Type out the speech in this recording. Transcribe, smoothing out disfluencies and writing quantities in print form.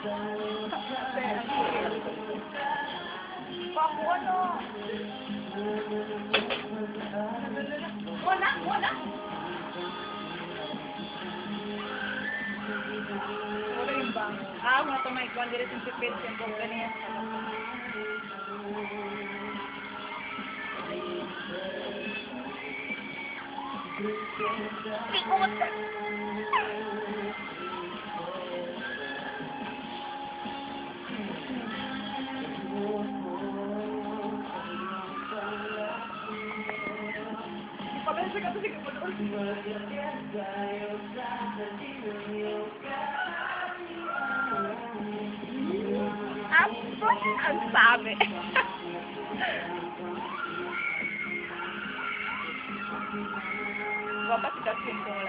Papo ano? Wala, wala. Wala yung bang. Mga ito may kwan dire yung pipil yung company. Sikot! Ang sabi. Bapak tidak sih kalau